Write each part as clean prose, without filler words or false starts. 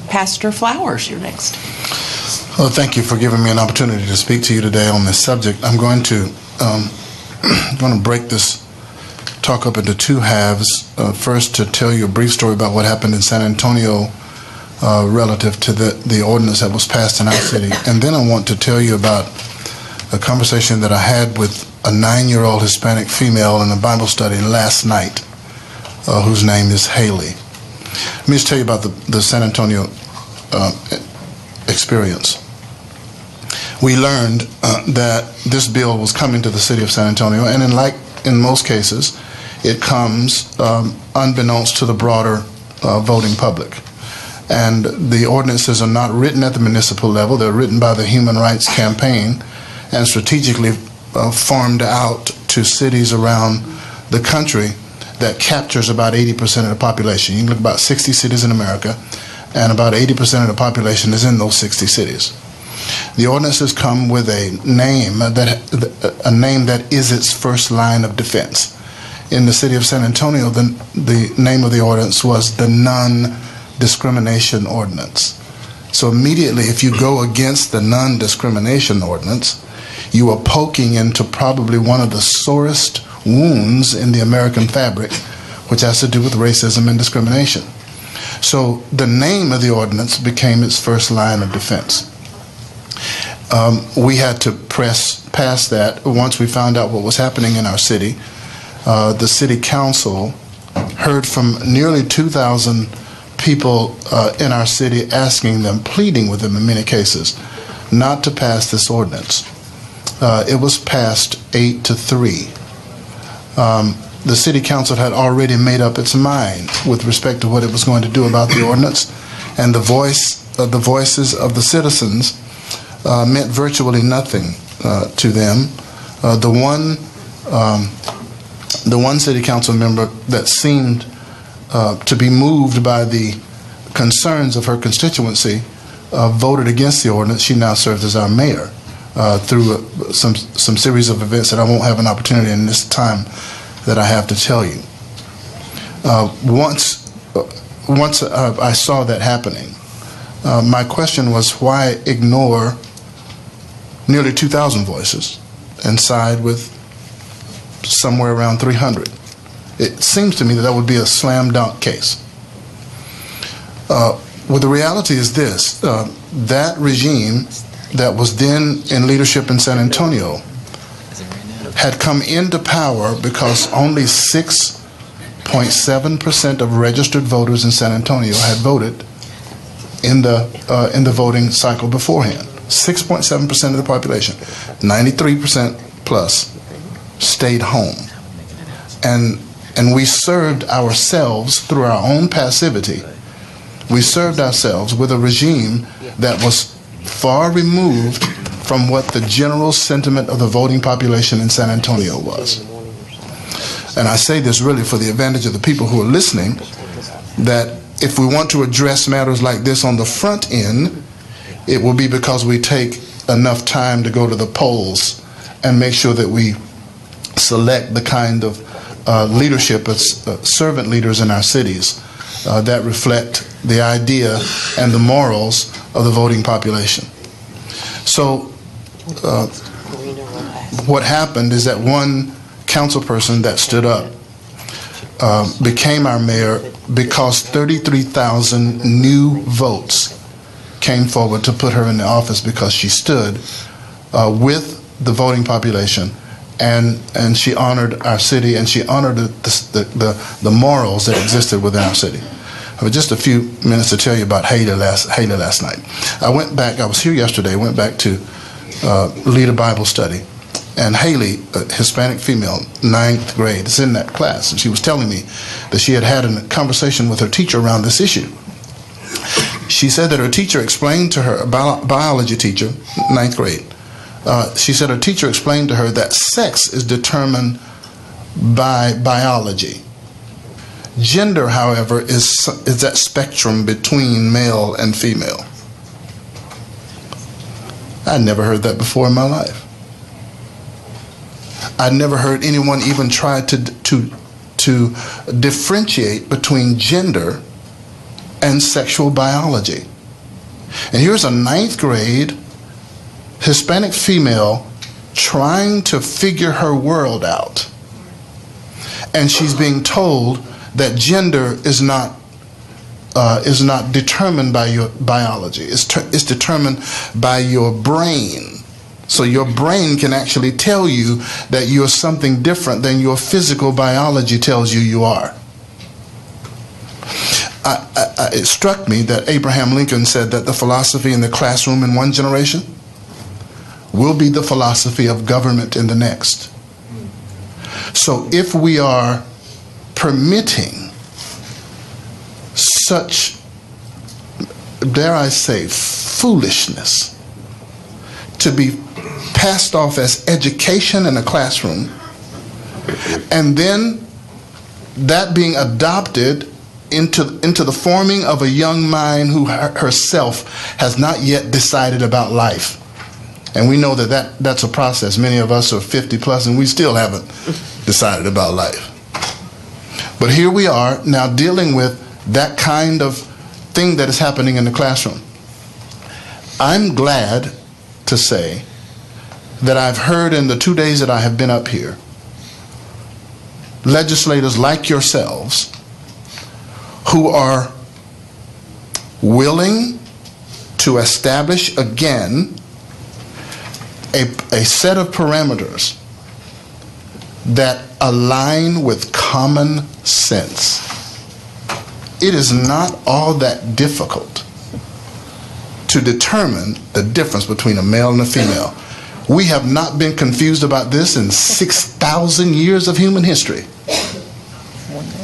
Pastor Flowers, you're next. Well, thank you for giving me an opportunity to speak to you today on this subject. I'm going to break this talk up into two halves. First, to tell you a brief story about what happened in San Antonio relative to the ordinance that was passed in our city. And then I want to tell you about a conversation that I had with a 9-year-old Hispanic female in a Bible study last night, whose name is Haley. Let me just tell you about the San Antonio experience. We learned that this bill was coming to the city of San Antonio, and in most cases, it comes unbeknownst to the broader voting public. And the ordinances are not written at the municipal level. They're written by the Human Rights Campaign and strategically farmed out to cities around the country that captures about 80% of the population. You can look about 60 cities in America, and about 80% of the population is in those 60 cities. The ordinances come with a name that is its first line of defense. In the city of San Antonio, the name of the ordinance was the Non-Discrimination Ordinance. So immediately, if you go against the Non-Discrimination Ordinance, you are poking into probably one of the sorest wounds in the American fabric, which has to do with racism and discrimination. So the name of the ordinance became its first line of defense. We had to press past that once we found out what was happening in our city. The city council heard from nearly 2,000 people in our city, asking them, pleading with them in many cases, not to pass this ordinance. It was passed 8-3. The city council had already made up its mind with respect to what it was going to do about the ordinance, and the voices of the citizens meant virtually nothing to them. The one city council member that seemed to be moved by the concerns of her constituency voted against the ordinance. She now serves as our mayor through some series of events that I won't have an opportunity in this time that I have to tell you. Once I saw that happening, my question was, why ignore nearly 2,000 voices and side with somewhere around 300? It seems to me that would be a slam dunk case. Well, the reality is this, that regime that was then in leadership in San Antonio had come into power because only 6.7% of registered voters in San Antonio had voted in the voting cycle beforehand. 6.7% of the population, 93% plus, stayed home. And we served ourselves through our own passivity. We served ourselves with a regime that was far removed from what the general sentiment of the voting population in San Antonio was. And I say this really for the advantage of the people who are listening, that if we want to address matters like this on the front end, it will be because we take enough time to go to the polls and make sure that we select the kind of leadership as servant leaders in our cities that reflect the idea and the morals of the voting population. So what happened is that one council person that stood up became our mayor because 33,000 new votes came forward to put her in the office because she stood with the voting population, and she honored our city, and she honored the morals that existed within our city. I have just a few minutes to tell you about Haley last night. I was here yesterday, went back to lead a Bible study, and Haley, a Hispanic female, 9th grade, is in that class, and she was telling me that she had a conversation with her teacher around this issue. She said that her teacher explained to her, a biology teacher, 9th grade, she said her teacher explained to her that sex is determined by biology. Gender, however, is that spectrum between male and female. I'd never heard that before in my life. I'd never heard anyone even try to differentiate between gender and sexual biology. And here's a 9th grade Hispanic female trying to figure her world out. And she's being told that gender is not determined by your biology. It's determined by your brain. So your brain can actually tell you that you're something different than your physical biology tells you you are. It struck me that Abraham Lincoln said that the philosophy in the classroom in one generation will be the philosophy of government in the next. So if we are permitting such, dare I say, foolishness to be passed off as education in a classroom, and then that being adopted into the forming of a young mind who herself has not yet decided about life. And we know that's a process. Many of us are 50 plus and we still haven't decided about life. But here we are now dealing with that kind of thing that is happening in the classroom. I'm glad to say that I've heard in the 2 days that I have been up here, legislators like yourselves who are willing to establish again a set of parameters that align with common sense. It is not all that difficult to determine the difference between a male and a female. We have not been confused about this in 6,000 years of human history.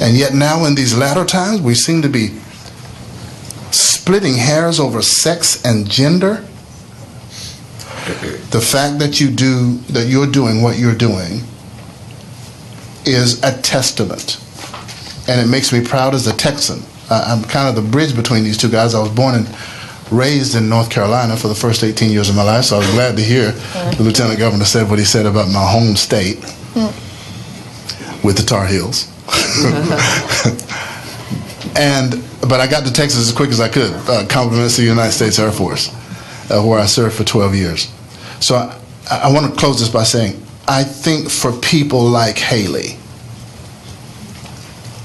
And yet now in these latter times, we seem to be splitting hairs over sex and gender. The fact that you're doing what you're doing is a testament. And it makes me proud as a Texan. I'm kind of the bridge between these two guys. I was born and raised in North Carolina for the first 18 years of my life, so I was glad to hear the Lieutenant Governor said what he said about my home state with the Tar Heels. But I got to Texas as quick as I could, compliments to the United States Air Force, where I served for 12 years. So I want to close this by saying, I think for people like Haley,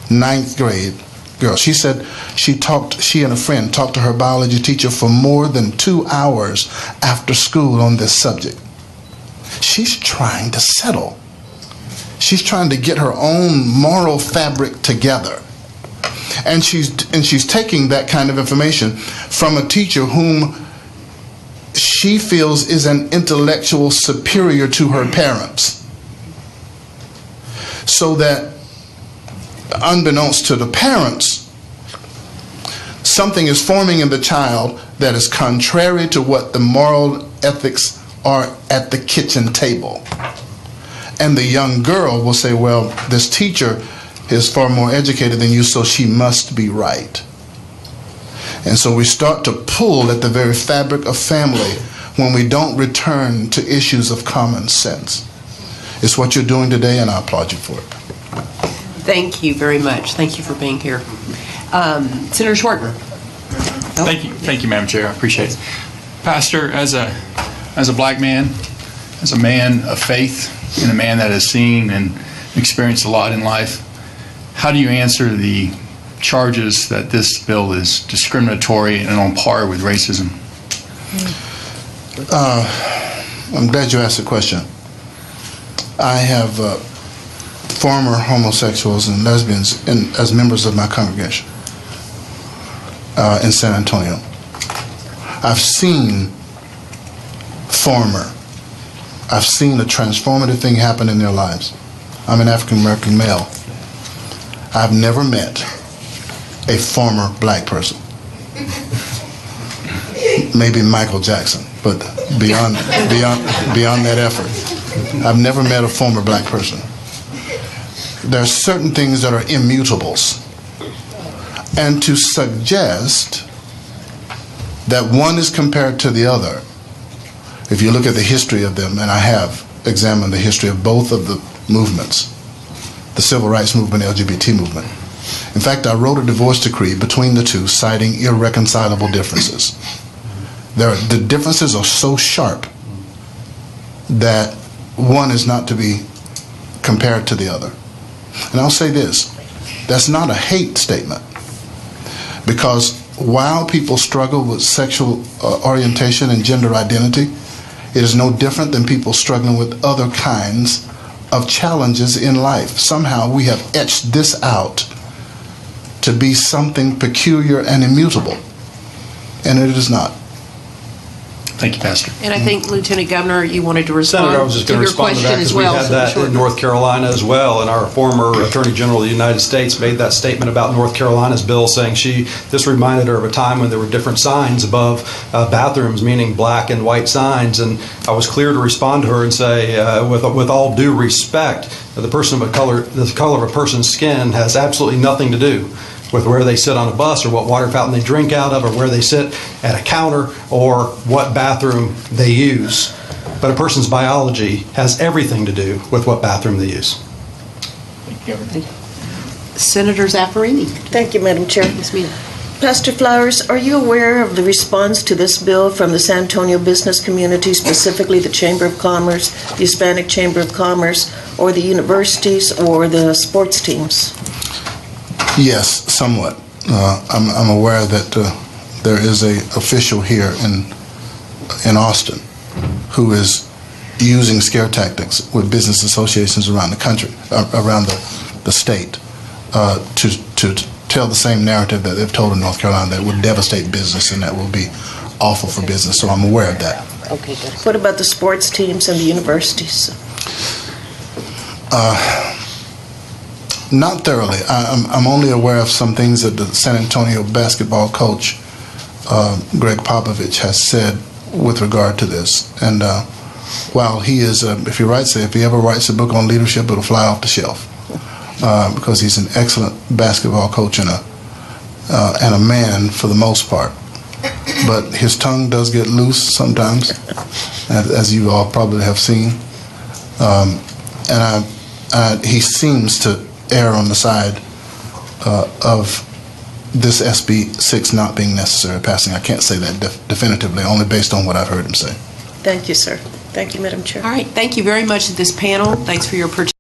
9th grade girl, she said she and a friend talked to her biology teacher for more than 2 hours after school on this subject. She's trying to settle. She's trying to get her own moral fabric together. And she's taking that kind of information from a teacher whom she feels is an intellectual superior to her parents. So that, unbeknownst to the parents, something is forming in the child that is contrary to what the moral ethics are at the kitchen table. And the young girl will say, well, this teacher is far more educated than you, so she must be right. And so we start to pull at the very fabric of family when we don't return to issues of common sense. It's what you're doing today, and I applaud you for it. Thank you very much. Thank you for being here. Senator Schwartner. Thank you, Madam Chair. I appreciate it. Pastor, as a black man, as a man of faith, and a man that has seen and experienced a lot in life, how do you answer the charges that this bill is discriminatory and on par with racism? I'm glad you asked the question. I have former homosexuals and lesbians as members of my congregation in San Antonio. I've seen I've seen a transformative thing happen in their lives. I'm an African American male. I've never met a former black person. Maybe Michael Jackson, but beyond that effort, I've never met a former black person. There are certain things that are immutables. And to suggest that one is compared to the other, if you look at the history of them, and I have examined the history of both of the movements, the civil rights movement, LGBT movement, In fact, I wrote a divorce decree between the two, citing irreconcilable differences. The differences are so sharp that one is not to be compared to the other. And I'll say this, that's not a hate statement, because while people struggle with sexual orientation and gender identity, it is no different than people struggling with other kinds of challenges in life. Somehow we have etched this out to be something peculiar and immutable, and it is not. Thank you, Pastor. And I think, Lieutenant Governor, you wanted to respond Senator, I was just going to your respond to that question because as we well. had that in North Carolina as well, and our former Attorney General of the United States made that statement about North Carolina's bill, saying this reminded her of a time when there were different signs above bathrooms, meaning black and white signs, and I was clear to respond to her and say, with all due respect, the color of a person's skin has absolutely nothing to do with where they sit on a bus or what water fountain they drink out of or where they sit at a counter or what bathroom they use. But a person's biology has everything to do with what bathroom they use. Senator Zaffarini. Thank you, Madam Chair. Ms. Mena. Pastor Flowers, are you aware of the response to this bill from the San Antonio business community, specifically the Chamber of Commerce, the Hispanic Chamber of Commerce, or the universities or the sports teams? Yes, somewhat. I'm aware that there is an official here in Austin who is using scare tactics with business associations around the country, around the state, to tell the same narrative that they've told in North Carolina, that would devastate business and that will be awful for business. So I'm aware of that. Okay, good. What about the sports teams and the universities? Not thoroughly. I'm only aware of some things that the San Antonio basketball coach, Greg Popovich, has said with regard to this. And while he is, if he ever writes a book on leadership, it'll fly off the shelf, because he's an excellent basketball coach and a man for the most part. But his tongue does get loose sometimes, as you all probably have seen. And he seems to err on the side of this SB6 not being necessary passing. I can't say that definitively, only based on what I've heard him say. Thank you, sir. Thank you, Madam Chair. All right. Thank you very much to this panel. Thanks for your participation.